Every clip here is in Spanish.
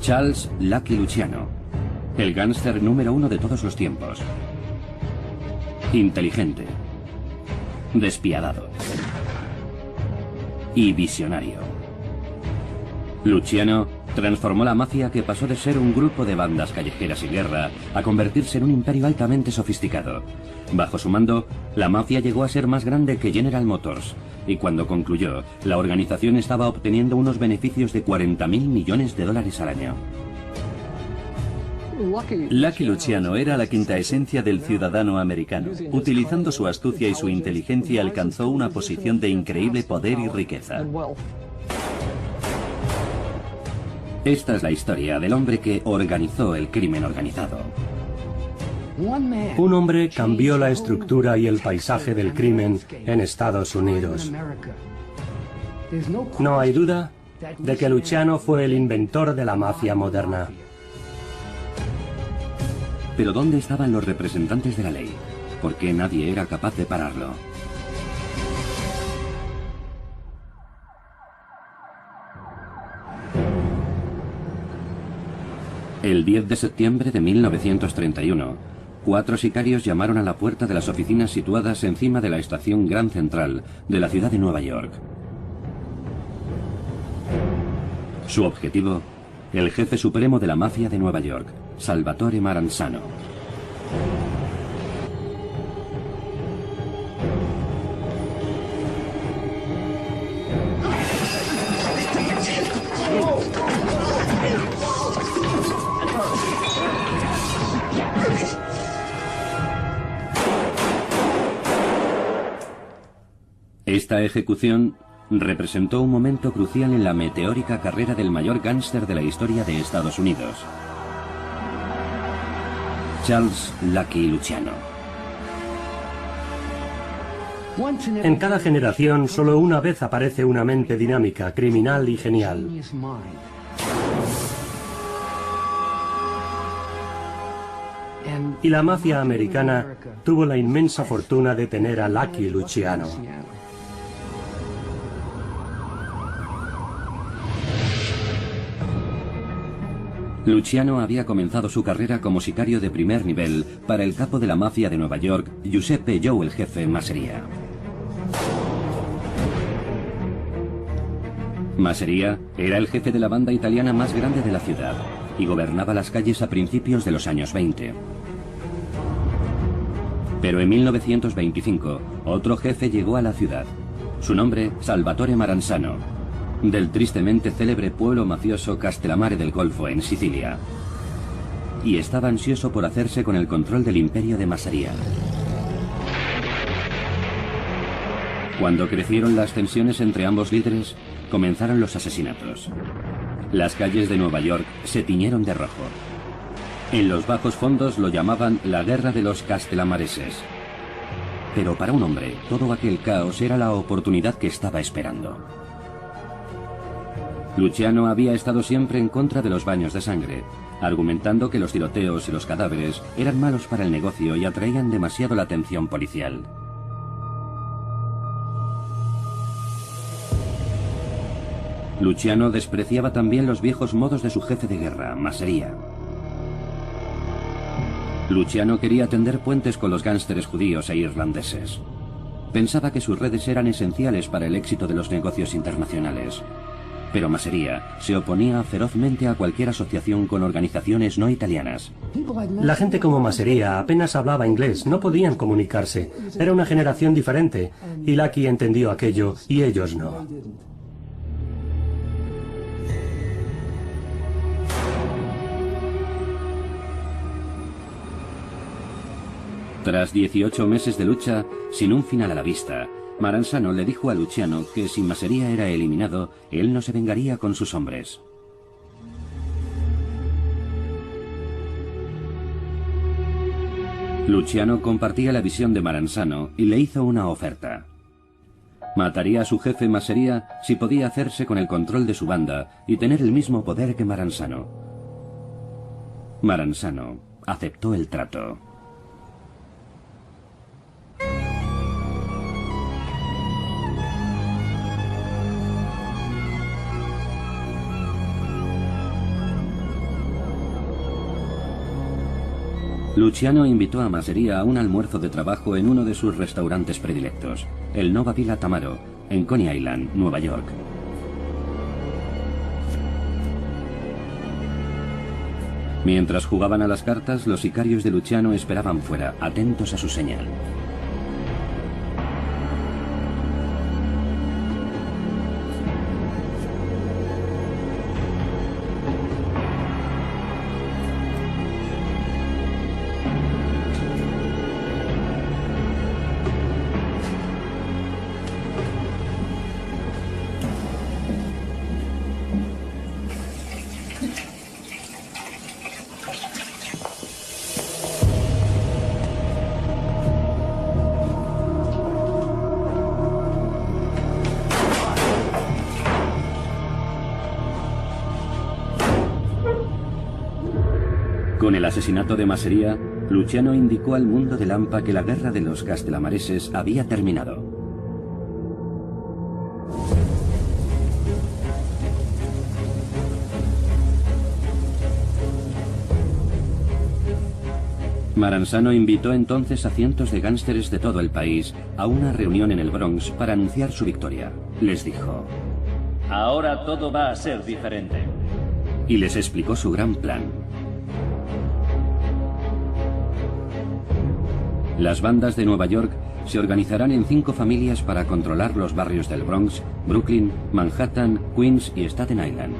Charles Lucky Luciano, el gángster número 1 de todos los tiempos. Inteligente, despiadado y visionario. Luciano transformó la mafia, que pasó de ser un grupo de bandas callejeras y guerra a convertirse en un imperio altamente sofisticado. Bajo su mando, la mafia llegó a ser más grande que General Motors, y cuando concluyó, la organización estaba obteniendo unos beneficios de 40.000 millones de dólares al año. Lucky Luciano era la quinta esencia del ciudadano americano. Utilizando su astucia y su inteligencia, alcanzó una posición de increíble poder y riqueza. Esta es la historia del hombre que organizó el crimen organizado. Un hombre cambió la estructura y el paisaje del crimen en Estados Unidos. No hay duda de que Luciano fue el inventor de la mafia moderna. Pero ¿dónde estaban los representantes de la ley? ¿Por qué nadie era capaz de pararlo? El 10 de septiembre de 1931, 4 sicarios llamaron a la puerta de las oficinas situadas encima de la estación Grand Central de la ciudad de Nueva York. Su objetivo, el jefe supremo de la mafia de Nueva York, Salvatore Maranzano. Esta ejecución representó un momento crucial en la meteórica carrera del mayor gángster de la historia de Estados Unidos, Charles Lucky Luciano. En cada generación, solo una vez aparece una mente dinámica, criminal y genial. Y la mafia americana tuvo la inmensa fortuna de tener a Lucky Luciano. Luciano había comenzado su carrera como sicario de primer nivel para el capo de la mafia de Nueva York, Giuseppe Joe el Jefe Masseria. Masseria era el jefe de la banda italiana más grande de la ciudad y gobernaba las calles a principios de los años 20. Pero en 1925, otro jefe llegó a la ciudad. Su nombre, Salvatore Maranzano, del tristemente célebre pueblo mafioso Castellammare del Golfo, en Sicilia. Y estaba ansioso por hacerse con el control del imperio de Masseria. Cuando crecieron las tensiones entre ambos líderes, comenzaron los asesinatos. Las calles de Nueva York se tiñeron de rojo. En los bajos fondos lo llamaban la guerra de los castellamareses. Pero para un hombre, todo aquel caos era la oportunidad que estaba esperando. Luciano había estado siempre en contra de los baños de sangre, argumentando que los tiroteos y los cadáveres eran malos para el negocio y atraían demasiado la atención policial. Luciano despreciaba también los viejos modos de su jefe de guerra, Masseria. Luciano quería tender puentes con los gánsteres judíos e irlandeses. Pensaba que sus redes eran esenciales para el éxito de los negocios internacionales. Pero Masseria se oponía ferozmente a cualquier asociación con organizaciones no italianas. La gente como Masseria apenas hablaba inglés, no podían comunicarse. Era una generación diferente, y Lucky entendió aquello y ellos no. Tras 18 meses de lucha, sin un final a la vista, Maranzano le dijo a Luciano que si Masseria era eliminado, él no se vengaría con sus hombres. Luciano compartía la visión de Maranzano y le hizo una oferta. Mataría a su jefe Masseria si podía hacerse con el control de su banda y tener el mismo poder que Maranzano. Maranzano aceptó el trato. Luciano invitó a Masseria a un almuerzo de trabajo en uno de sus restaurantes predilectos, el Nova Villa Tamaro, en Coney Island, Nueva York. Mientras jugaban a las cartas, los sicarios de Luciano esperaban fuera, atentos a su señal. Con el asesinato de Masseria, Luciano indicó al mundo de Lampa que la guerra de los castelamareses había terminado. Maranzano invitó entonces a cientos de gánsteres de todo el país a una reunión en el Bronx para anunciar su victoria. Les dijo: ahora todo va a ser diferente. Y les explicó su gran plan. Las bandas de Nueva York se organizarán en 5 familias para controlar los barrios del Bronx, Brooklyn, Manhattan, Queens y Staten Island.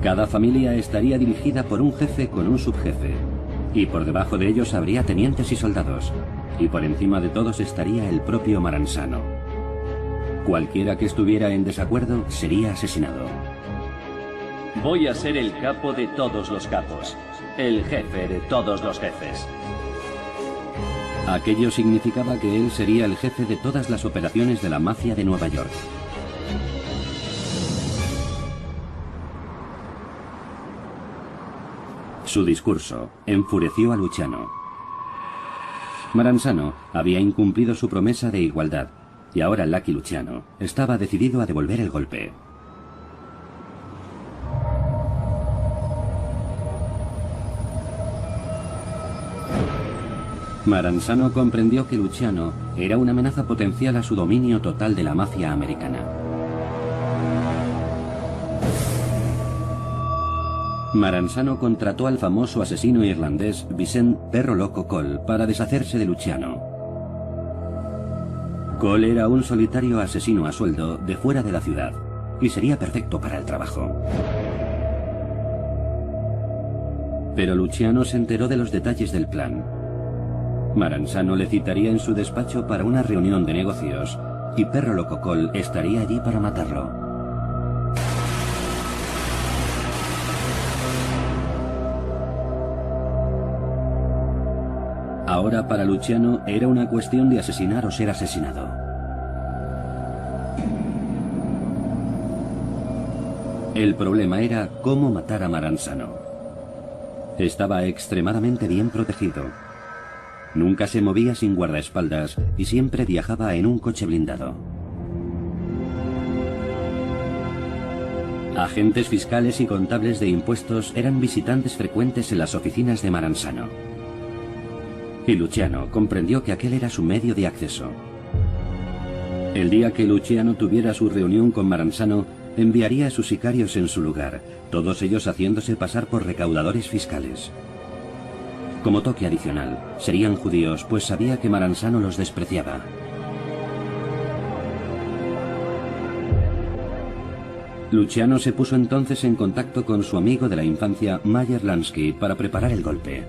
Cada familia estaría dirigida por un jefe con un subjefe, y por debajo de ellos habría tenientes y soldados, y por encima de todos estaría el propio Maranzano. Cualquiera que estuviera en desacuerdo sería asesinado. Voy a ser el capo de todos los capos, el jefe de todos los jefes. Aquello significaba que él sería el jefe de todas las operaciones de la mafia de Nueva York. Su discurso enfureció a Luciano. Maranzano había incumplido su promesa de igualdad, y ahora Lucky Luciano estaba decidido a devolver el golpe. Maranzano comprendió que Luciano era una amenaza potencial a su dominio total de la mafia americana. Maranzano contrató al famoso asesino irlandés Vincent Perro Loco Cole para deshacerse de Luciano. Cole era un solitario asesino a sueldo de fuera de la ciudad y sería perfecto para el trabajo. Pero Luciano se enteró de los detalles del plan. Maranzano le citaría en su despacho para una reunión de negocios y Perro Loco Cole estaría allí para matarlo. Ahora para Luciano era una cuestión de asesinar o ser asesinado. El problema era cómo matar a Maranzano. Estaba extremadamente bien protegido. Nunca se movía sin guardaespaldas y siempre viajaba en un coche blindado. Agentes fiscales y contables de impuestos eran visitantes frecuentes en las oficinas de Maranzano. Y Luciano comprendió que aquel era su medio de acceso. El día que Luciano tuviera su reunión con Maranzano, enviaría a sus sicarios en su lugar, todos ellos haciéndose pasar por recaudadores fiscales. Como toque adicional, serían judíos, pues sabía que Maranzano los despreciaba. Luciano se puso entonces en contacto con su amigo de la infancia, Meyer Lansky, para preparar el golpe.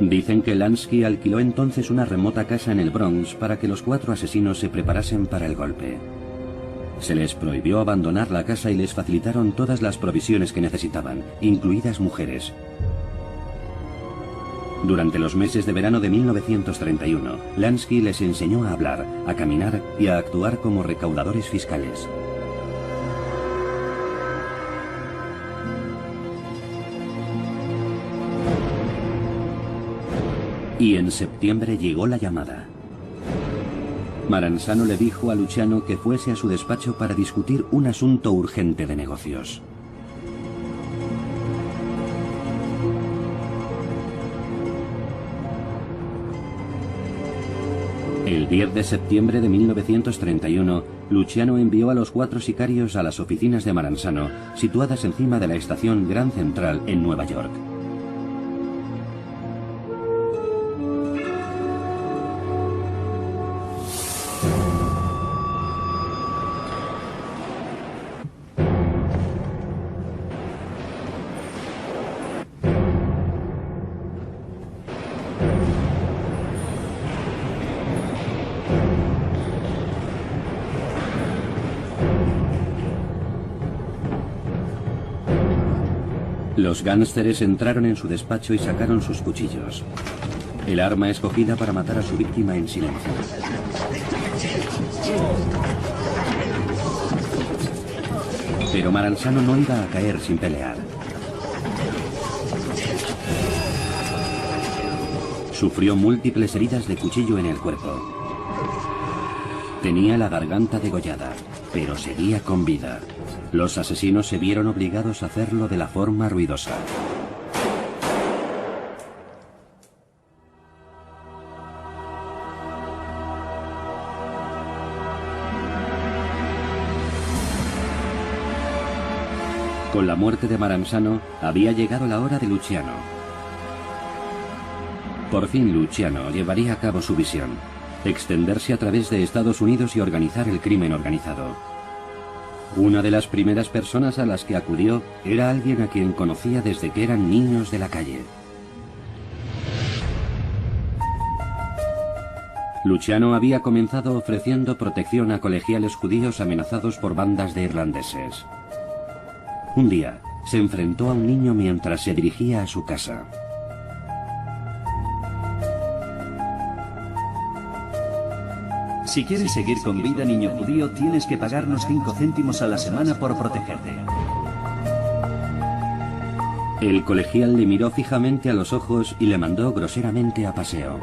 Dicen que Lansky alquiló entonces una remota casa en el Bronx para que los 4 asesinos se preparasen para el golpe. Se les prohibió abandonar la casa y les facilitaron todas las provisiones que necesitaban, incluidas mujeres. Durante los meses de verano de 1931, Lansky les enseñó a hablar, a caminar y a actuar como recaudadores fiscales. Y en septiembre llegó la llamada. Maranzano le dijo a Luciano que fuese a su despacho para discutir un asunto urgente de negocios. El 10 de septiembre de 1931, Luciano envió a los 4 sicarios a las oficinas de Maranzano, situadas encima de la estación Grand Central en Nueva York. Los gánsteres entraron en su despacho y sacaron sus cuchillos. El arma escogida para matar a su víctima en silencio. Pero Maranzano no iba a caer sin pelear. Sufrió múltiples heridas de cuchillo en el cuerpo. Tenía la garganta degollada, pero seguía con vida. Los asesinos se vieron obligados a hacerlo de la forma ruidosa. Con la muerte de Maranzano, había llegado la hora de Luciano. Por fin Luciano llevaría a cabo su visión: extenderse a través de Estados Unidos y organizar el crimen organizado. Una de las primeras personas a las que acudió era alguien a quien conocía desde que eran niños de la calle. Luciano había comenzado ofreciendo protección a colegiales judíos amenazados por bandas de irlandeses. Un día, se enfrentó a un niño mientras se dirigía a su casa. Si quieres seguir con vida, niño judío, tienes que pagarnos 5 céntimos a la semana por protegerte. El colegial le miró fijamente a los ojos y le mandó groseramente a paseo.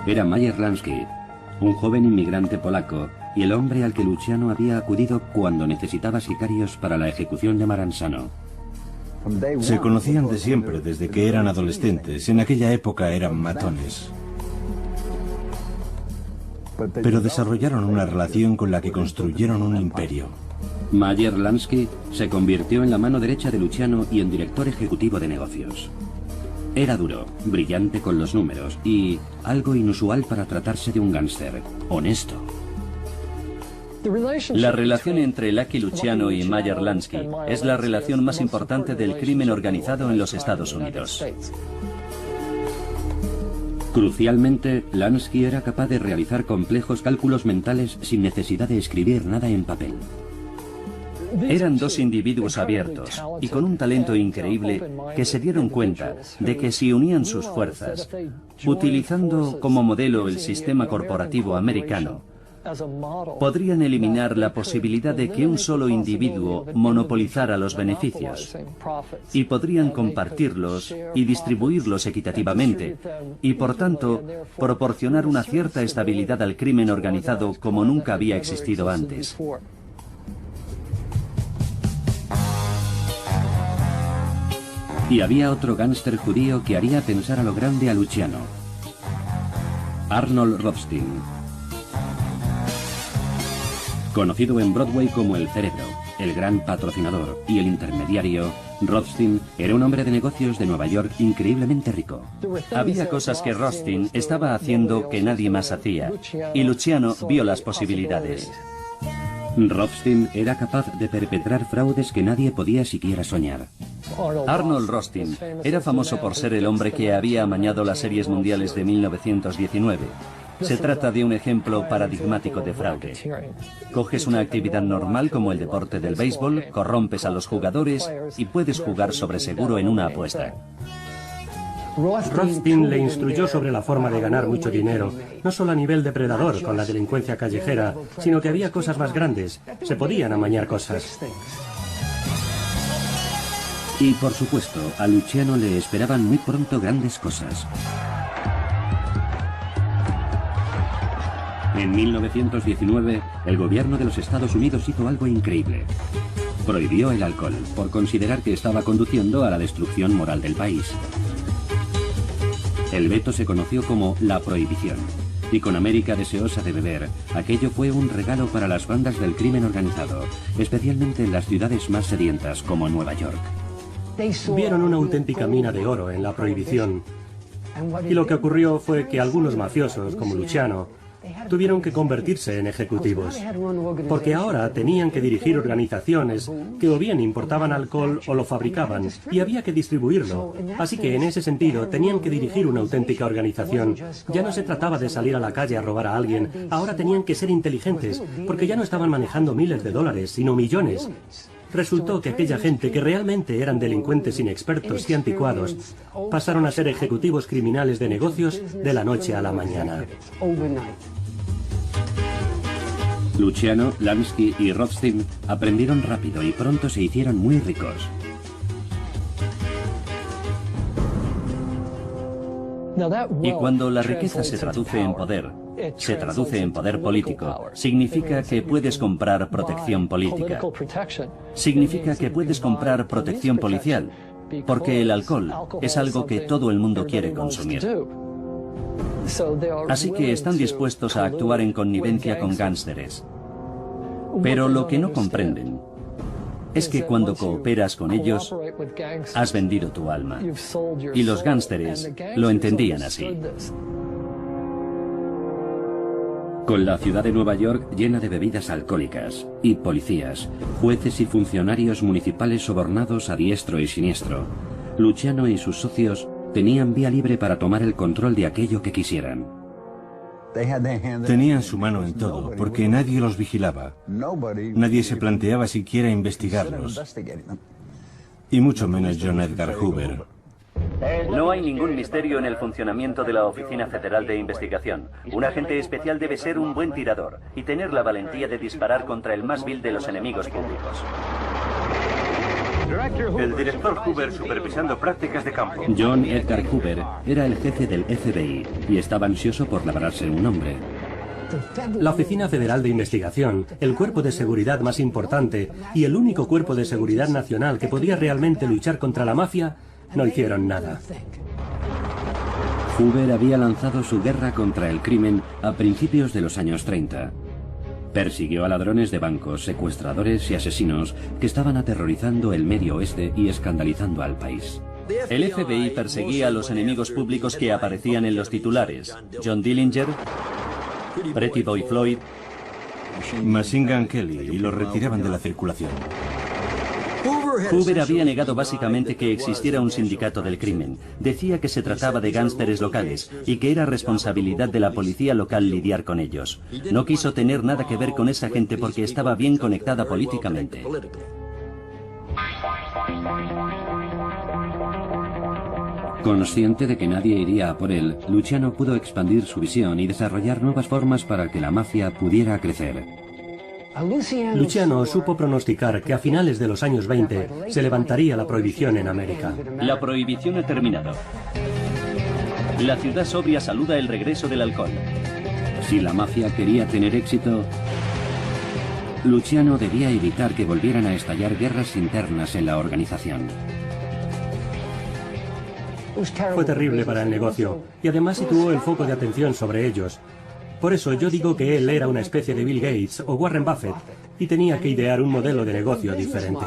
Era Meyer Lansky, un joven inmigrante polaco, y el hombre al que Luciano había acudido cuando necesitaba sicarios para la ejecución de Maranzano. Se conocían de siempre, desde que eran adolescentes. En aquella época eran matones. Pero desarrollaron una relación con la que construyeron un imperio. Meyer Lansky se convirtió en la mano derecha de Luciano y en director ejecutivo de negocios. Era duro, brillante con los números y algo inusual para tratarse de un gángster, honesto. La relación entre Lucky Luciano y Meyer Lansky es la relación más importante del crimen organizado en los Estados Unidos. Crucialmente, Lansky era capaz de realizar complejos cálculos mentales sin necesidad de escribir nada en papel. Eran 2 individuos abiertos y con un talento increíble que se dieron cuenta de que si unían sus fuerzas, utilizando como modelo el sistema corporativo americano, podrían eliminar la posibilidad de que un solo individuo monopolizara los beneficios y podrían compartirlos y distribuirlos equitativamente y, por tanto, proporcionar una cierta estabilidad al crimen organizado como nunca había existido antes. Y había otro gángster judío que haría pensar a lo grande a Luciano: Arnold Rothstein. Conocido en Broadway como el Cerebro, el gran patrocinador y el intermediario, Rothstein era un hombre de negocios de Nueva York increíblemente rico. Había cosas que Rothstein estaba haciendo que nadie más hacía, y Luciano vio las posibilidades. Rothstein era capaz de perpetrar fraudes que nadie podía siquiera soñar. Arnold Rothstein era famoso por ser el hombre que había amañado las series mundiales de 1919. Se trata de un ejemplo paradigmático de fraude. Coges una actividad normal como el deporte del béisbol, corrompes a los jugadores y puedes jugar sobre seguro en una apuesta. Rothstein le instruyó sobre la forma de ganar mucho dinero, no solo a nivel depredador con la delincuencia callejera, sino que había cosas más grandes. Se podían amañar cosas. Y por supuesto, a Luciano le esperaban muy pronto grandes cosas. En 1919, el gobierno de los Estados Unidos hizo algo increíble. Prohibió el alcohol, por considerar que estaba conduciendo a la destrucción moral del país. El veto se conoció como la prohibición. Y con América deseosa de beber, aquello fue un regalo para las bandas del crimen organizado, especialmente en las ciudades más sedientas como Nueva York. Vieron una auténtica mina de oro en la prohibición. Y lo que ocurrió fue que algunos mafiosos, como Luciano, tuvieron que convertirse en ejecutivos, porque ahora tenían que dirigir organizaciones que o bien importaban alcohol o lo fabricaban, y había que distribuirlo. Así que en ese sentido tenían que dirigir una auténtica organización. Ya no se trataba de salir a la calle a robar a alguien, ahora tenían que ser inteligentes, porque ya no estaban manejando miles de dólares, sino millones. Resultó que aquella gente que realmente eran delincuentes inexpertos y anticuados pasaron a ser ejecutivos criminales de negocios de la noche a la mañana. Luciano, Lansky y Rothstein aprendieron rápido y pronto se hicieron muy ricos. Y cuando la riqueza se traduce en poder político, significa que puedes comprar protección política. Significa que puedes comprar protección policial, porque el alcohol es algo que todo el mundo quiere consumir. Así que están dispuestos a actuar en connivencia con gánsteres. Pero lo que no comprenden es que cuando cooperas con ellos, has vendido tu alma. Y los gánsteres lo entendían así. Con la ciudad de Nueva York llena de bebidas alcohólicas, y policías, jueces y funcionarios municipales sobornados a diestro y siniestro, Luciano y sus socios tenían vía libre para tomar el control de aquello que quisieran. Tenían su mano en todo, porque nadie los vigilaba. Nadie se planteaba siquiera investigarlos. Y mucho menos John Edgar Hoover. No hay ningún misterio en el funcionamiento de la Oficina Federal de Investigación. Un agente especial debe ser un buen tirador y tener la valentía de disparar contra el más vil de los enemigos públicos. El director Hoover supervisando prácticas de campo. John Edgar Hoover era el jefe del FBI y estaba ansioso por labrarse un nombre. La Oficina Federal de Investigación, el cuerpo de seguridad más importante y el único cuerpo de seguridad nacional que podía realmente luchar contra la mafia, no hicieron nada. Hoover había lanzado su guerra contra el crimen a principios de los años 30. Persiguió a ladrones de bancos, secuestradores y asesinos que estaban aterrorizando el Medio Oeste y escandalizando al país. El FBI perseguía a los enemigos públicos que aparecían en los titulares. John Dillinger, Pretty Boy Floyd, Machine Gun Kelly, y los retiraban de la circulación. Hoover había negado básicamente que existiera un sindicato del crimen. Decía que se trataba de gánsteres locales y que era responsabilidad de la policía local lidiar con ellos. No quiso tener nada que ver con esa gente porque estaba bien conectada políticamente. Consciente de que nadie iría a por él, Luciano pudo expandir su visión y desarrollar nuevas formas para que la mafia pudiera crecer. Luciano supo pronosticar que a finales de los años 20 se levantaría la prohibición en América. La prohibición ha terminado. La ciudad sobria saluda el regreso del alcohol. Si la mafia quería tener éxito, Luciano debía evitar que volvieran a estallar guerras internas en la organización. Fue terrible para el negocio y además situó el foco de atención sobre ellos. Por eso yo digo que él era una especie de Bill Gates o Warren Buffett y tenía que idear un modelo de negocio diferente.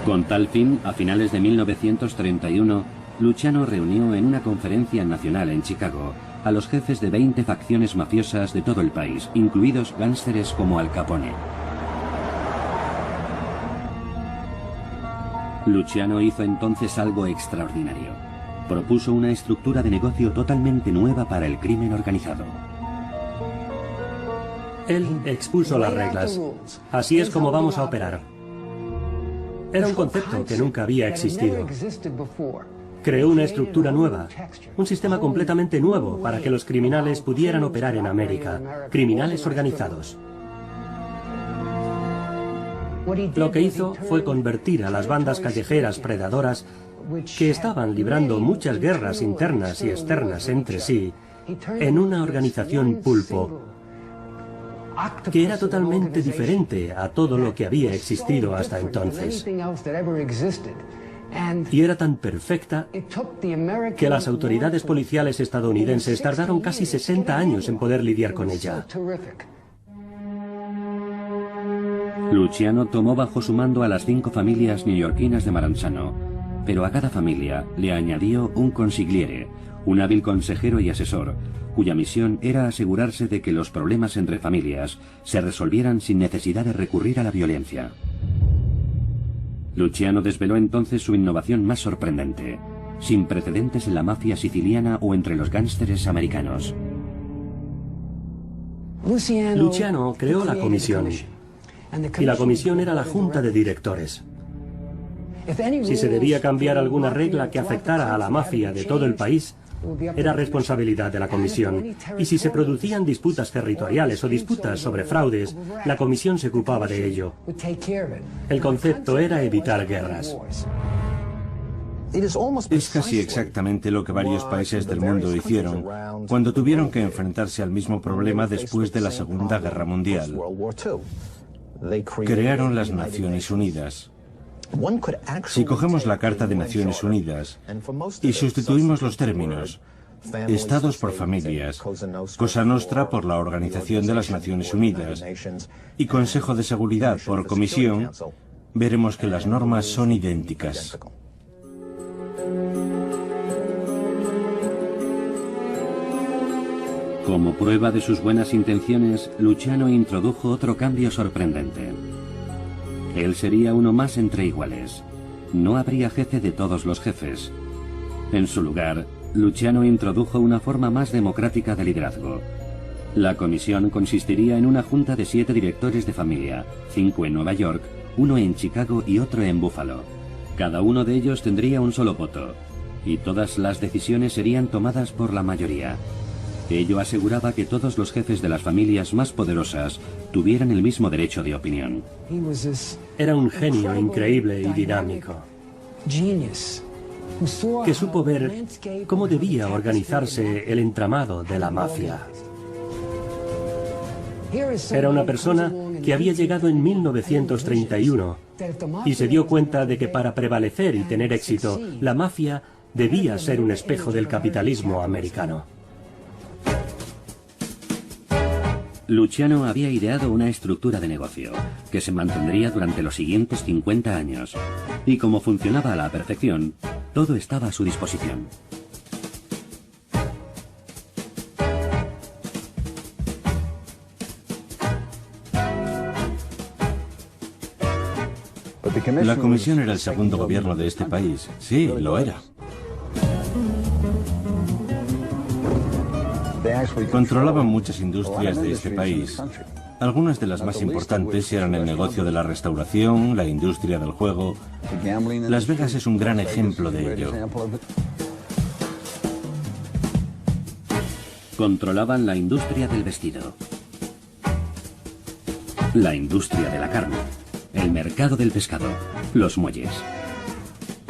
Con tal fin, a finales de 1931, Luciano reunió en una conferencia nacional en Chicago a los jefes de 20 facciones mafiosas de todo el país, incluidos gánsteres como Al Capone. Luciano hizo entonces algo extraordinario. Propuso una estructura de negocio totalmente nueva para el crimen organizado. Él expuso las reglas. Así es como vamos a operar. Era un concepto que nunca había existido. Creó una estructura nueva, un sistema completamente nuevo para que los criminales pudieran operar en América, criminales organizados. Lo que hizo fue convertir a las bandas callejeras predadoras que estaban librando muchas guerras internas y externas entre sí en una organización pulpo que era totalmente diferente a todo lo que había existido hasta entonces. Y era tan perfecta que las autoridades policiales estadounidenses tardaron casi 60 años en poder lidiar con ella. Luciano tomó bajo su mando a las 5 familias neoyorquinas de Maranzano, pero a cada familia le añadió un consigliere, un hábil consejero y asesor, cuya misión era asegurarse de que los problemas entre familias se resolvieran sin necesidad de recurrir a la violencia. Luciano desveló entonces su innovación más sorprendente, sin precedentes en la mafia siciliana o entre los gánsteres americanos. Luciano creó la comisión, y la comisión era la junta de directores. Si se debía cambiar alguna regla que afectara a la mafia de todo el país, era responsabilidad de la comisión. Y si se producían disputas territoriales o disputas sobre fraudes, la comisión se ocupaba de ello. El concepto era evitar guerras. Es casi exactamente lo que varios países del mundo hicieron cuando tuvieron que enfrentarse al mismo problema después de la Segunda Guerra Mundial. Crearon las Naciones Unidas. Si cogemos la Carta de Naciones Unidas y sustituimos los términos Estados por familias, Cosa Nostra por la Organización de las Naciones Unidas y Consejo de Seguridad por Comisión, veremos que las normas son idénticas. Como prueba de sus buenas intenciones, Luciano introdujo otro cambio sorprendente. Él sería uno más entre iguales. No habría jefe de todos los jefes. En su lugar, Luciano introdujo una forma más democrática de liderazgo. La comisión consistiría en una junta de 7 directores de familia, 5 en Nueva York, 1 en Chicago y otro en Buffalo. Cada uno de ellos tendría un solo voto, y todas las decisiones serían tomadas por la mayoría. Ello aseguraba que todos los jefes de las familias más poderosas tuvieran el mismo derecho de opinión. Era un genio increíble y dinámico, que supo ver cómo debía organizarse el entramado de la mafia. Era una persona que había llegado en 1931 y se dio cuenta de que para prevalecer y tener éxito, la mafia debía ser un espejo del capitalismo americano. Luciano había ideado una estructura de negocio que se mantendría durante los siguientes 50 años. Y como funcionaba a la perfección, todo estaba a su disposición. La comisión era el segundo gobierno de este país. Sí, lo era. Controlaban muchas industrias de este país. Algunas de las más importantes eran el negocio de la restauración, la industria del juego. Las Vegas es un gran ejemplo de ello. Controlaban la industria del vestido, la industria de la carne, el mercado del pescado, los muelles,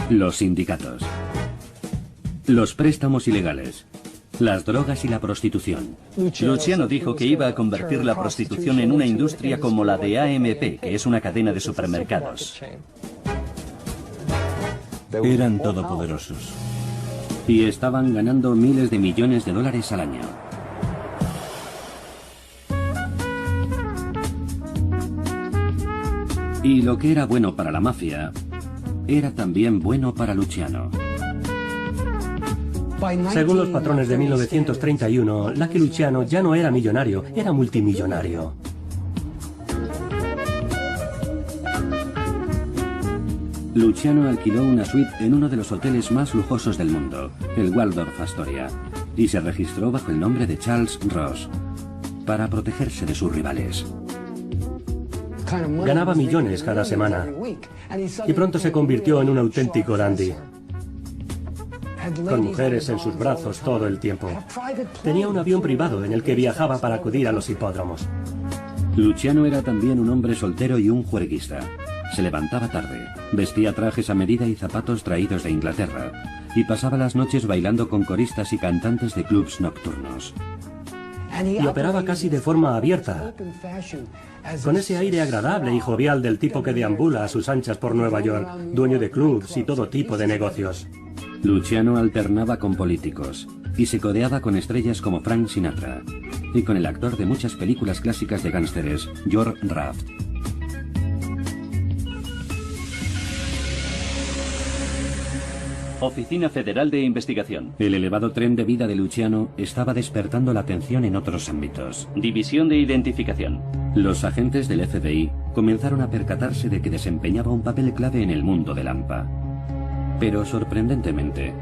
los sindicatos, los préstamos ilegales, las drogas y la prostitución. Luciano dijo que iba a convertir la prostitución en una industria como la de AMP, que es una cadena de supermercados. Eran todopoderosos. Y estaban ganando miles de millones de dólares al año. Y lo que era bueno para la mafia, era también bueno para Luciano. Según los patrones de 1931, Lucky Luciano ya no era millonario, era multimillonario. Luciano alquiló una suite en uno de los hoteles más lujosos del mundo, el Waldorf Astoria, y se registró bajo el nombre de Charles Ross, para protegerse de sus rivales. Ganaba millones cada semana, y pronto se convirtió en un auténtico dandy, con mujeres en sus brazos todo el tiempo. Tenía un avión privado en el que viajaba para acudir a los hipódromos. Luciano era también un hombre soltero y un juerguista. Se levantaba tarde, vestía trajes a medida y zapatos traídos de Inglaterra, y pasaba las noches bailando con coristas y cantantes de clubs nocturnos. y operaba casi de forma abierta, con ese aire agradable y jovial del tipo que deambula a sus anchas por Nueva York, dueño de clubs y todo tipo de negocios. Luciano alternaba con políticos y se codeaba con estrellas como Frank Sinatra y con el actor de muchas películas clásicas de gángsteres, George Raft. Oficina Federal de Investigación. El elevado tren de vida de Luciano estaba despertando la atención en otros ámbitos. División de Identificación. Los agentes del FBI comenzaron a percatarse de que desempeñaba un papel clave en el mundo del AMPA. Pero sorprendentemente,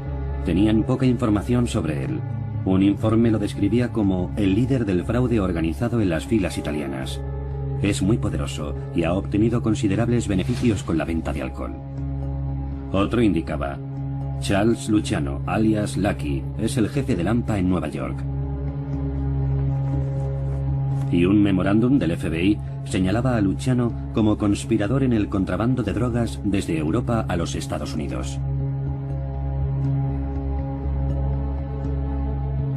tenían poca información sobre él. Un informe lo describía como el líder del fraude organizado en las filas italianas. Es muy poderoso y ha obtenido considerables beneficios con la venta de alcohol. Otro indicaba: Charles Luciano, alias Lucky, es el jefe del AMPA en Nueva York. Y un memorándum del FBI señalaba a Luciano como conspirador en el contrabando de drogas desde Europa a los Estados Unidos.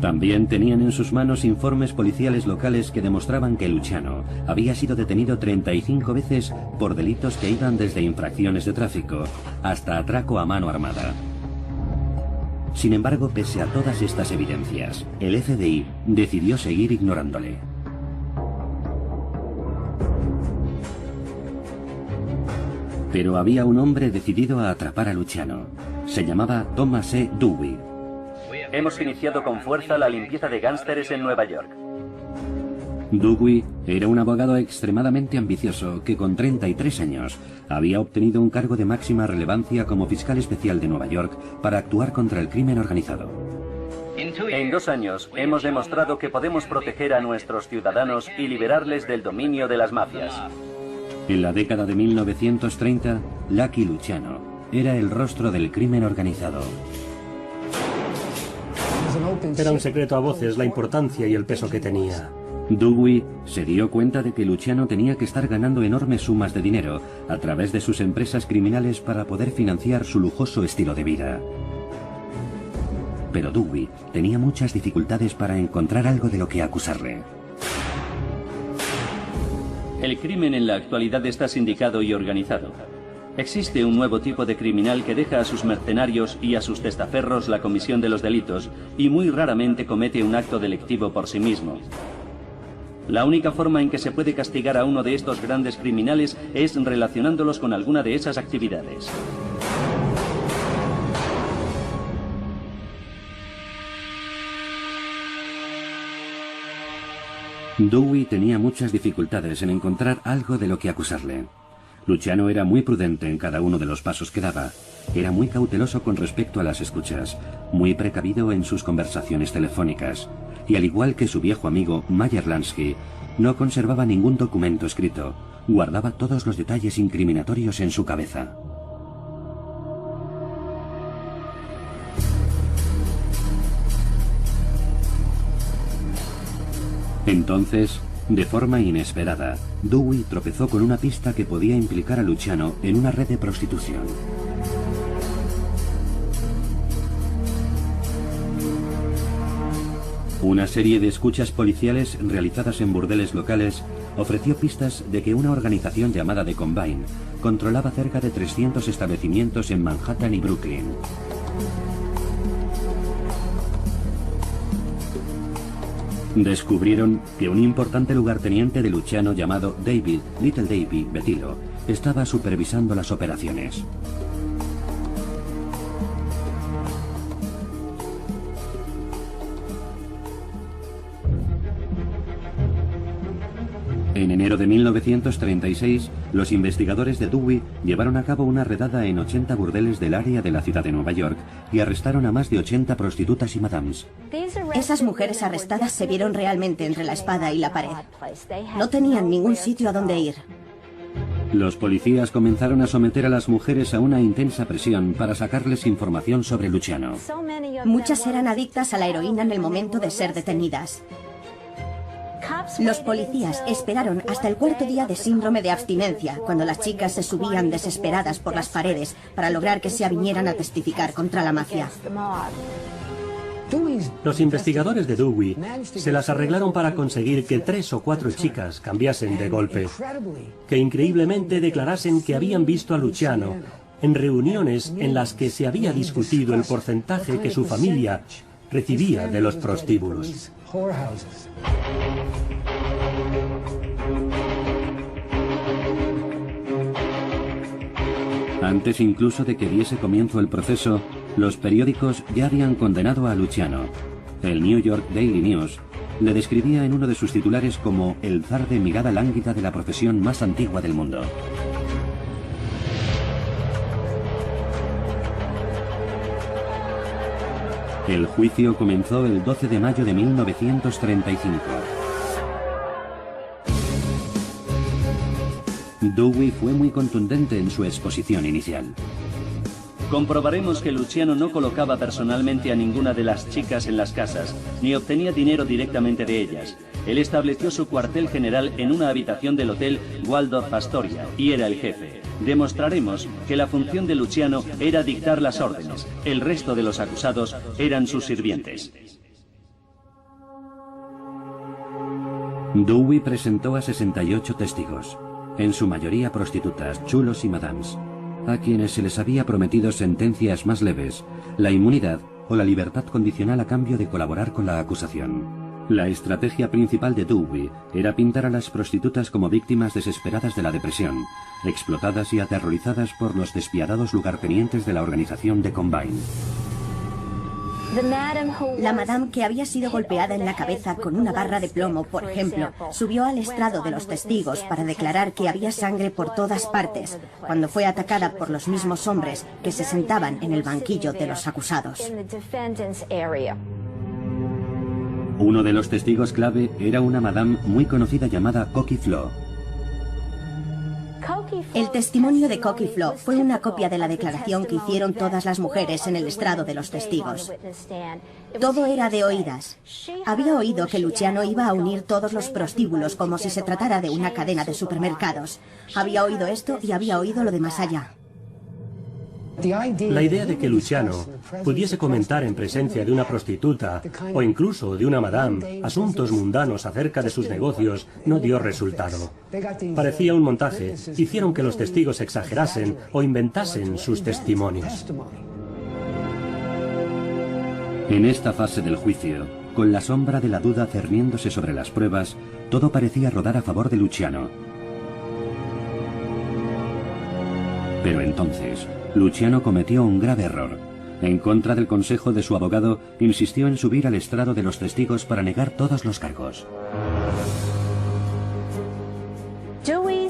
También tenían en sus manos informes policiales locales que demostraban que Luciano había sido detenido 35 veces por delitos que iban desde infracciones de tráfico hasta atraco a mano armada. Sin embargo, pese a todas estas evidencias, el FBI decidió seguir ignorándole. Pero había un hombre decidido a atrapar a Luciano. Se llamaba Thomas E. Dewey. Hemos iniciado con fuerza la limpieza de gánsteres en Nueva York. Dewey era un abogado extremadamente ambicioso que con 33 años había obtenido un cargo de máxima relevancia como fiscal especial de Nueva York para actuar contra el crimen organizado. En 2 años hemos demostrado que podemos proteger a nuestros ciudadanos y liberarles del dominio de las mafias. En la década de 1930, Lucky Luciano era el rostro del crimen organizado. Era un secreto a voces la importancia y el peso que tenía. Dewey se dio cuenta de que Luciano tenía que estar ganando enormes sumas de dinero a través de sus empresas criminales para poder financiar su lujoso estilo de vida. Pero Dewey tenía muchas dificultades para encontrar algo de lo que acusarle. El crimen en la actualidad está sindicado y organizado. Existe un nuevo tipo de criminal que deja a sus mercenarios y a sus testaferros la comisión de los delitos y muy raramente comete un acto delictivo por sí mismo. La única forma en que se puede castigar a uno de estos grandes criminales es relacionándolos con alguna de esas actividades. Dewey tenía muchas dificultades en encontrar algo de lo que acusarle. Luciano era muy prudente en cada uno de los pasos que daba. Era muy cauteloso con respecto a las escuchas, muy precavido en sus conversaciones telefónicas, y al igual que su viejo amigo Meyer Lansky, no conservaba ningún documento escrito, guardaba todos los detalles incriminatorios en su cabeza. Entonces, de forma inesperada, Dewey tropezó con una pista que podía implicar a Luciano en una red de prostitución. Una serie de escuchas policiales realizadas en burdeles locales ofreció pistas de que una organización llamada The Combine controlaba cerca de 300 establecimientos en Manhattan y Brooklyn. Descubrieron que un importante lugarteniente de Luciano llamado David Little David Betillo estaba supervisando las operaciones. En enero de 1936, los investigadores de Dewey llevaron a cabo una redada en 80 burdeles del área de la ciudad de Nueva York y arrestaron a más de 80 prostitutas y madames. Esas mujeres arrestadas se vieron realmente entre la espada y la pared. No tenían ningún sitio a donde ir. Los policías comenzaron a someter a las mujeres a una intensa presión para sacarles información sobre Luciano. Muchas eran adictas a la heroína en el momento de ser detenidas. Los policías esperaron hasta el 4.º día de síndrome de abstinencia, cuando las chicas se subían desesperadas por las paredes para lograr que se avinieran a testificar contra la mafia. Los investigadores de Dewey se las arreglaron para conseguir que 3 o 4 chicas cambiasen de golpe, que increíblemente declarasen que habían visto a Luciano en reuniones en las que se había discutido el porcentaje que su familia recibía de los prostíbulos. Antes incluso de que diese comienzo el proceso, los periódicos ya habían condenado a Luciano. El New York Daily News le describía en uno de sus titulares como el zar de mirada lánguida de la profesión más antigua del mundo. El juicio comenzó el 12 de mayo de 1935. Dewey fue muy contundente en su exposición inicial. Comprobaremos que Luciano no colocaba personalmente a ninguna de las chicas en las casas, ni obtenía dinero directamente de ellas. Él estableció su cuartel general en una habitación del hotel Waldorf Astoria y era el jefe. Demostraremos que la función de Luciano era dictar las órdenes. El resto de los acusados eran sus sirvientes. Dewey presentó a 68 testigos, en su mayoría prostitutas, chulos y madames, a quienes se les había prometido sentencias más leves, la inmunidad o la libertad condicional a cambio de colaborar con la acusación. La estrategia principal de Dewey era pintar a las prostitutas como víctimas desesperadas de la depresión, explotadas y aterrorizadas por los despiadados lugartenientes de la organización de Combine. La madame que había sido golpeada en la cabeza con una barra de plomo, por ejemplo, subió al estrado de los testigos para declarar que había sangre por todas partes, cuando fue atacada por los mismos hombres que se sentaban en el banquillo de los acusados. Uno de los testigos clave era una madame muy conocida llamada Cocky Flo. El testimonio de Cocky Flo fue una copia de la declaración que hicieron todas las mujeres en el estrado de los testigos. Todo era de oídas. Había oído que Luciano iba a unir todos los prostíbulos como si se tratara de una cadena de supermercados. Había oído esto y había oído lo de más allá. La idea de que Luciano pudiese comentar en presencia de una prostituta o incluso de una madame asuntos mundanos acerca de sus negocios no dio resultado. Parecía un montaje. Hicieron que los testigos exagerasen o inventasen sus testimonios. En esta fase del juicio, con la sombra de la duda cerniéndose sobre las pruebas, todo parecía rodar a favor de Luciano. Pero entonces, Luciano cometió un grave error. En contra del consejo de su abogado, insistió en subir al estrado de los testigos para negar todos los cargos.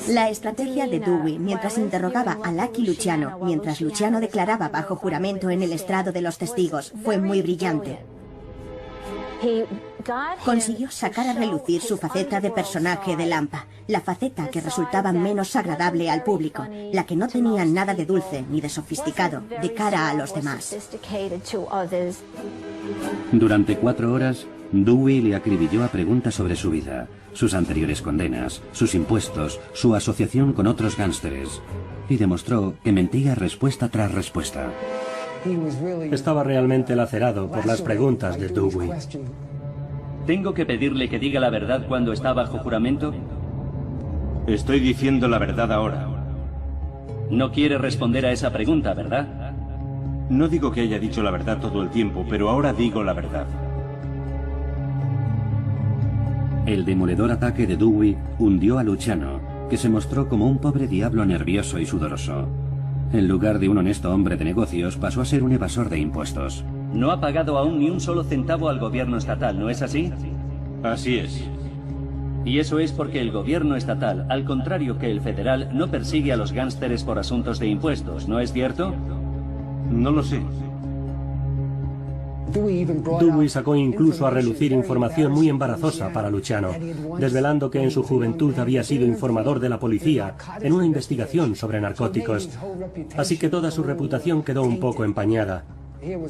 La estrategia de Dewey, mientras interrogaba a Lucky Luciano, mientras Luciano declaraba bajo juramento en el estrado de los testigos, fue muy brillante. Consiguió sacar a relucir su faceta de personaje de Lampa, la faceta que resultaba menos agradable al público, la que no tenía nada de dulce ni de sofisticado de cara a los demás. Durante 4 horas, Dewey le acribilló a preguntas sobre su vida, sus anteriores condenas, sus impuestos, su asociación con otros gánsteres, y demostró que mentía respuesta tras respuesta. Estaba realmente lacerado por las preguntas de Dewey. ¿Tengo que pedirle que diga la verdad cuando está bajo juramento? Estoy diciendo la verdad ahora. No quiere responder a esa pregunta, ¿verdad? No digo que haya dicho la verdad todo el tiempo, pero ahora digo la verdad. El demoledor ataque de Dewey hundió a Luciano, que se mostró como un pobre diablo nervioso y sudoroso. En lugar de un honesto hombre de negocios, pasó a ser un evasor de impuestos. No ha pagado aún ni un solo centavo al gobierno estatal, ¿no es así? Así es. Y eso es porque el gobierno estatal, al contrario que el federal, no persigue a los gánsteres por asuntos de impuestos, ¿no es cierto? No lo sé. Dewey sacó incluso a relucir información muy embarazosa para Luciano, desvelando que en su juventud había sido informador de la policía en una investigación sobre narcóticos. Así que toda su reputación quedó un poco empañada.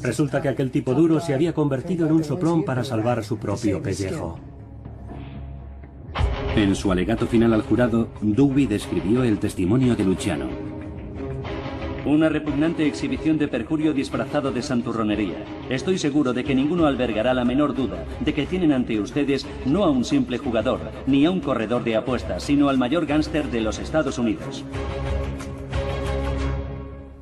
Resulta que aquel tipo duro se había convertido en un soplón para salvar su propio pellejo. En su alegato final al jurado, Dewey describió el testimonio de Luciano. Una repugnante exhibición de perjurio disfrazado de santurronería. Estoy seguro de que ninguno albergará la menor duda de que tienen ante ustedes no a un simple jugador, ni a un corredor de apuestas, sino al mayor gángster de los Estados Unidos.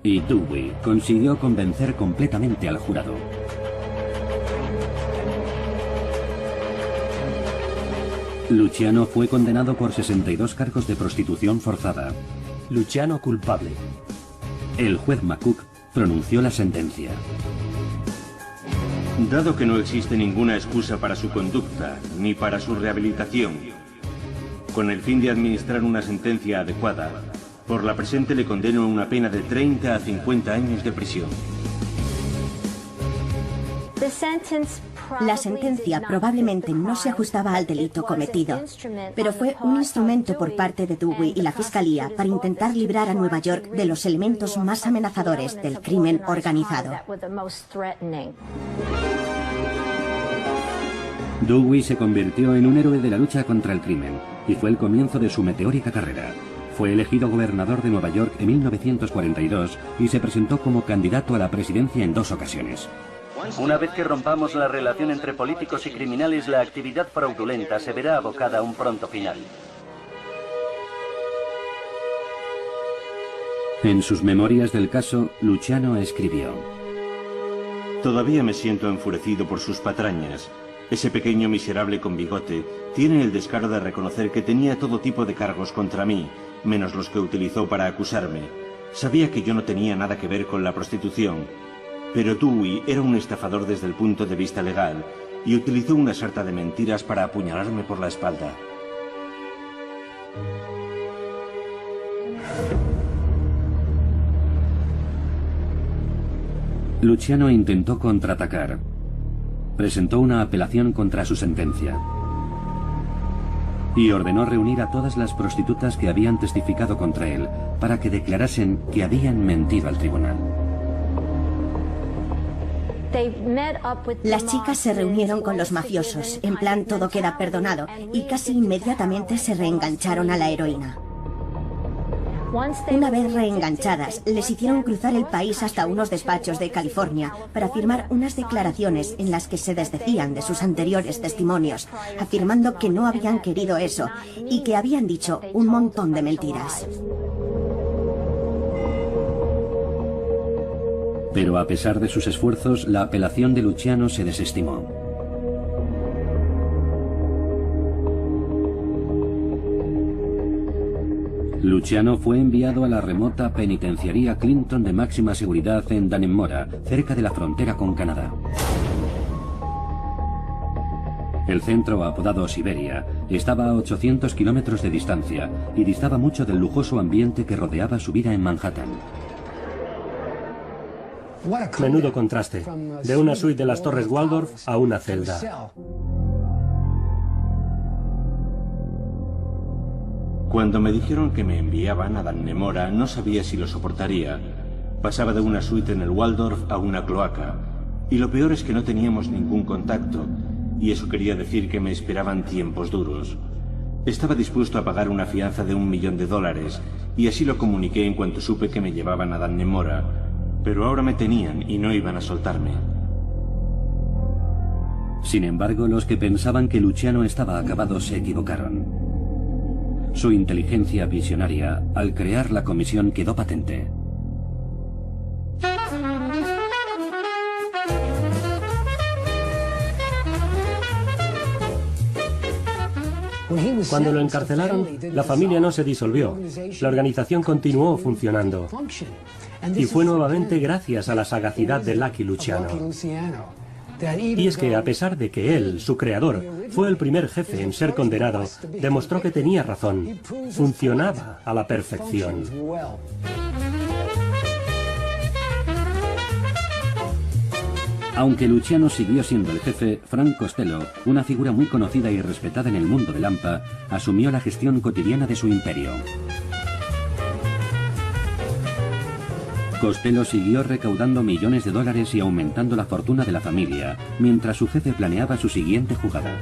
Y Dewey consiguió convencer completamente al jurado. Luciano fue condenado por 62 cargos de prostitución forzada. Luciano culpable. El juez McCook pronunció la sentencia. Dado que no existe ninguna excusa para su conducta, ni para su rehabilitación, con el fin de administrar una sentencia adecuada, por la presente le condeno a una pena de 30 a 50 años de prisión. La sentencia probablemente no se ajustaba al delito cometido, pero fue un instrumento por parte de Dewey y la Fiscalía para intentar librar a Nueva York de los elementos más amenazadores del crimen organizado. Dewey se convirtió en un héroe de la lucha contra el crimen y fue el comienzo de su meteórica carrera. Fue elegido gobernador de Nueva York en 1942 y se presentó como candidato a la presidencia en 2 ocasiones. Una vez que rompamos la relación entre políticos y criminales, la actividad fraudulenta se verá abocada a un pronto final. En sus memorias del caso, Luciano escribió: Todavía me siento enfurecido por sus patrañas. Ese pequeño miserable con bigote tiene el descaro de reconocer que tenía todo tipo de cargos contra mí, menos los que utilizó para acusarme. Sabía que yo no tenía nada que ver con la prostitución, pero Dewey era un estafador desde el punto de vista legal y utilizó una sarta de mentiras para apuñalarme por la espalda. Luciano intentó contraatacar. Presentó una apelación contra su sentencia y ordenó reunir a todas las prostitutas que habían testificado contra él para que declarasen que habían mentido al tribunal. Las chicas se reunieron con los mafiosos, en plan todo queda perdonado, y casi inmediatamente se reengancharon a la heroína. Una vez reenganchadas, les hicieron cruzar el país hasta unos despachos de California para firmar unas declaraciones en las que se desdecían de sus anteriores testimonios, afirmando que no habían querido eso y que habían dicho un montón de mentiras. Pero a pesar de sus esfuerzos, la apelación de Luciano se desestimó. Luciano fue enviado a la remota penitenciaría Clinton de máxima seguridad en Dannemora, cerca de la frontera con Canadá. El centro, apodado Siberia, estaba a 800 kilómetros de distancia y distaba mucho del lujoso ambiente que rodeaba su vida en Manhattan. Menudo contraste, de una suite de las Torres Waldorf a una celda. Cuando me dijeron que me enviaban a Dannemora, no sabía si lo soportaría. Pasaba de una suite en el Waldorf a una cloaca. Y lo peor es que no teníamos ningún contacto, y eso quería decir que me esperaban tiempos duros. Estaba dispuesto a pagar una fianza de $1 millón, y así lo comuniqué en cuanto supe que me llevaban a Dannemora. Pero ahora me tenían y no iban a soltarme. Sin embargo, los que pensaban que Luciano estaba acabado se equivocaron. Su inteligencia visionaria, al crear la comisión, quedó patente. Cuando lo encarcelaron, la familia no se disolvió. La organización continuó funcionando. Y fue nuevamente gracias a la sagacidad de Lucky Luciano. Y es que, a pesar de que él, su creador, fue el primer jefe en ser condenado, demostró que tenía razón. Funcionaba a la perfección. Aunque Luciano siguió siendo el jefe, Frank Costello, una figura muy conocida y respetada en el mundo del AMPA, asumió la gestión cotidiana de su imperio. Costello siguió recaudando millones de dólares y aumentando la fortuna de la familia, mientras su jefe planeaba su siguiente jugada.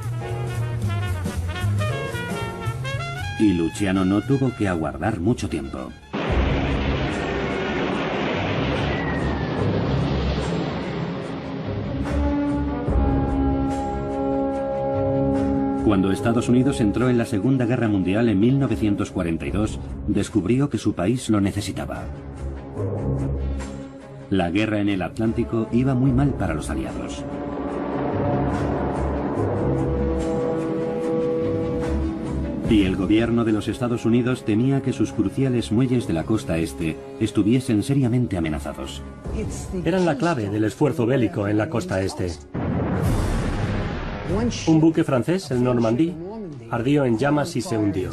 Y Luciano no tuvo que aguardar mucho tiempo. Cuando Estados Unidos entró en la Segunda Guerra Mundial en 1942, descubrió que su país lo necesitaba. La guerra en el Atlántico iba muy mal para los aliados. Y el gobierno de los Estados Unidos temía que sus cruciales muelles de la costa este estuviesen seriamente amenazados. Eran la clave del esfuerzo bélico en la costa este. Un buque francés, el Normandie, ardió en llamas y se hundió.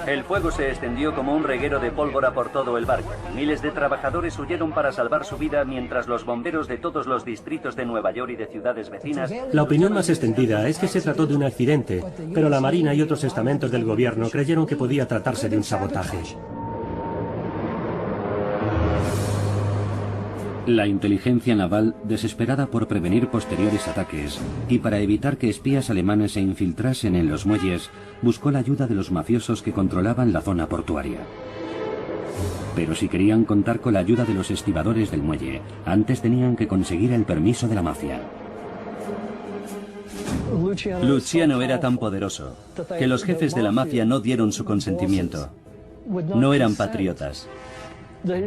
El fuego se extendió como un reguero de pólvora por todo el barco. Miles de trabajadores huyeron para salvar su vida mientras los bomberos de todos los distritos de Nueva York y de ciudades vecinas... La opinión más extendida es que se trató de un accidente, pero la Marina y otros estamentos del gobierno creyeron que podía tratarse de un sabotaje. La inteligencia naval, desesperada por prevenir posteriores ataques y para evitar que espías alemanes se infiltrasen en los muelles, buscó la ayuda de los mafiosos que controlaban la zona portuaria. Pero si querían contar con la ayuda de los estibadores del muelle, antes tenían que conseguir el permiso de la mafia. Luciano era tan poderoso que los jefes de la mafia no dieron su consentimiento. No eran patriotas.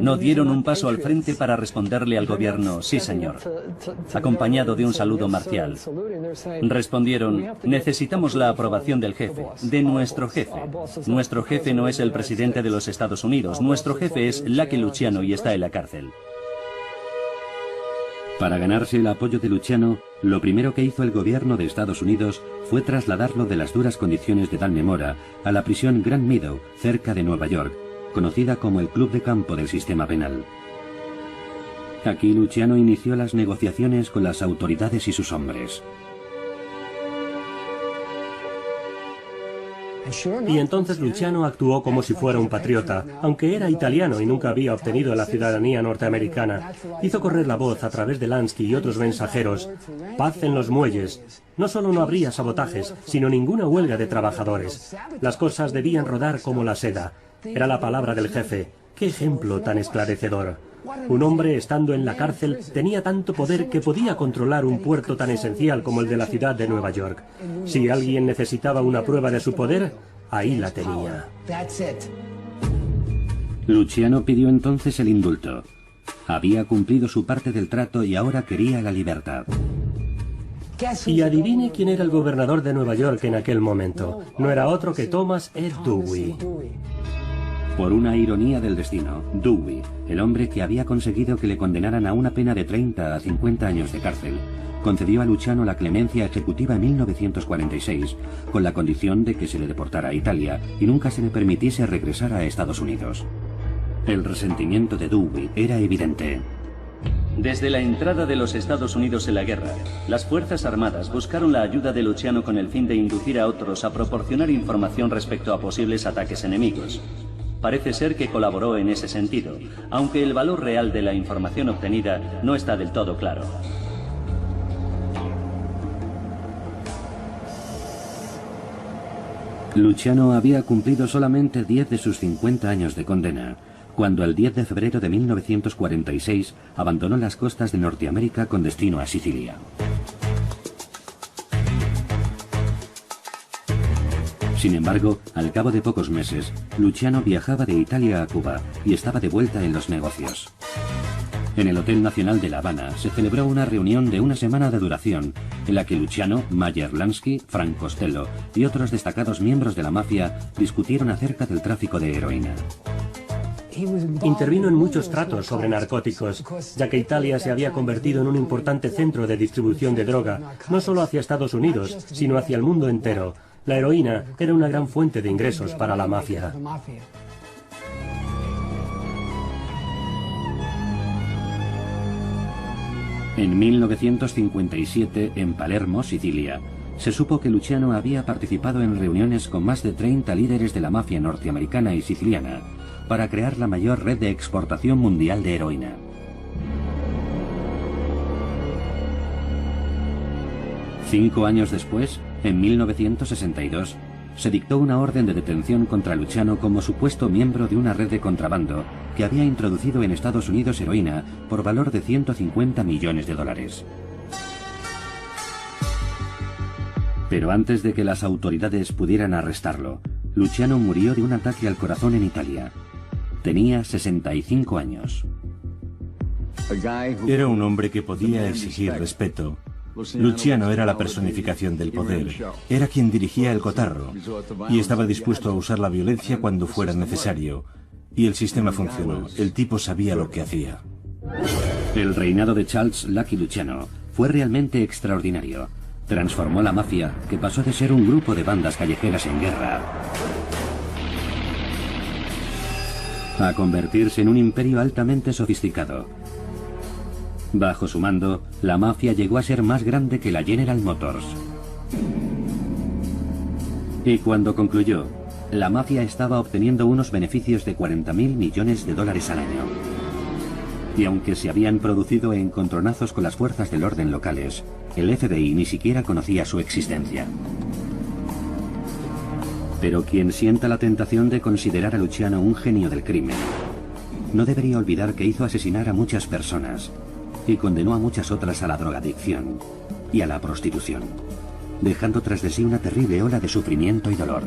No dieron un paso al frente para responderle al gobierno, sí señor, acompañado de un saludo marcial. Respondieron, necesitamos la aprobación del jefe, de nuestro jefe. Nuestro jefe no es el presidente de los Estados Unidos, nuestro jefe es Lucky Luciano y está en la cárcel. Para ganarse el apoyo de Luciano, lo primero que hizo el gobierno de Estados Unidos fue trasladarlo de las duras condiciones de Dalmemora a la prisión Grand Meadow, cerca de Nueva York, conocida como el Club de Campo del sistema penal. Aquí Luciano inició las negociaciones con las autoridades y sus hombres. Y entonces Luciano actuó como si fuera un patriota, aunque era italiano y nunca había obtenido la ciudadanía norteamericana. Hizo correr la voz a través de Lansky y otros mensajeros. Paz en los muelles. No solo no habría sabotajes, sino ninguna huelga de trabajadores. Las cosas debían rodar como la seda. Era la palabra del jefe. ¡Qué ejemplo tan esclarecedor! Un hombre, estando en la cárcel, tenía tanto poder que podía controlar un puerto tan esencial como el de la ciudad de Nueva York. Si alguien necesitaba una prueba de su poder, ahí la tenía. Luciano pidió entonces el indulto. Había cumplido su parte del trato y ahora quería la libertad. Y adivine quién era el gobernador de Nueva York en aquel momento. No era otro que Thomas E. Dewey. Por una ironía del destino, Dewey, el hombre que había conseguido que le condenaran a una pena de 30 a 50 años de cárcel, concedió a Luciano la clemencia ejecutiva en 1946, con la condición de que se le deportara a Italia y nunca se le permitiese regresar a Estados Unidos. El resentimiento de Dewey era evidente. Desde la entrada de los Estados Unidos en la guerra, las Fuerzas Armadas buscaron la ayuda de Luciano con el fin de inducir a otros a proporcionar información respecto a posibles ataques enemigos. Parece ser que colaboró en ese sentido, aunque el valor real de la información obtenida no está del todo claro. Luciano había cumplido solamente 10 de sus 50 años de condena, cuando el 10 de febrero de 1946 abandonó las costas de Norteamérica con destino a Sicilia. Sin embargo, al cabo de pocos meses, Luciano viajaba de Italia a Cuba y estaba de vuelta en los negocios. En el Hotel Nacional de La Habana se celebró una reunión de una semana de duración en la que Luciano, Meyer Lansky, Frank Costello y otros destacados miembros de la mafia discutieron acerca del tráfico de heroína. Intervino en muchos tratos sobre narcóticos, ya que Italia se había convertido en un importante centro de distribución de droga, no solo hacia Estados Unidos, sino hacia el mundo entero. La heroína era una gran fuente de ingresos para la mafia. En 1957, en Palermo, Sicilia, se supo que Luciano había participado en reuniones con más de 30 líderes de la mafia norteamericana y siciliana para crear la mayor red de exportación mundial de heroína. Cinco años después, en 1962, se dictó una orden de detención contra Luciano como supuesto miembro de una red de contrabando que había introducido en Estados Unidos heroína por valor de 150 millones de dólares. Pero antes de que las autoridades pudieran arrestarlo, Luciano murió de un ataque al corazón en Italia. Tenía 65 años. Era un hombre que podía exigir respeto. Luciano era la personificación del poder. Era quien dirigía el cotarro y estaba dispuesto a usar la violencia cuando fuera necesario. Y el sistema funcionó. El tipo sabía lo que hacía. El reinado de Charles Lucky Luciano fue realmente extraordinario. Transformó la mafia, que pasó de ser un grupo de bandas callejeras en guerra a convertirse en un imperio altamente sofisticado. Bajo su mando, la mafia llegó a ser más grande que la General Motors. Y cuando concluyó, la mafia estaba obteniendo unos beneficios de 40.000 millones de dólares al año. Y aunque se habían producido encontronazos con las fuerzas del orden locales, el FBI ni siquiera conocía su existencia. Pero quien sienta la tentación de considerar a Luciano un genio del crimen, no debería olvidar que hizo asesinar a muchas personas y condenó a muchas otras a la drogadicción y a la prostitución, dejando tras de sí una terrible ola de sufrimiento y dolor.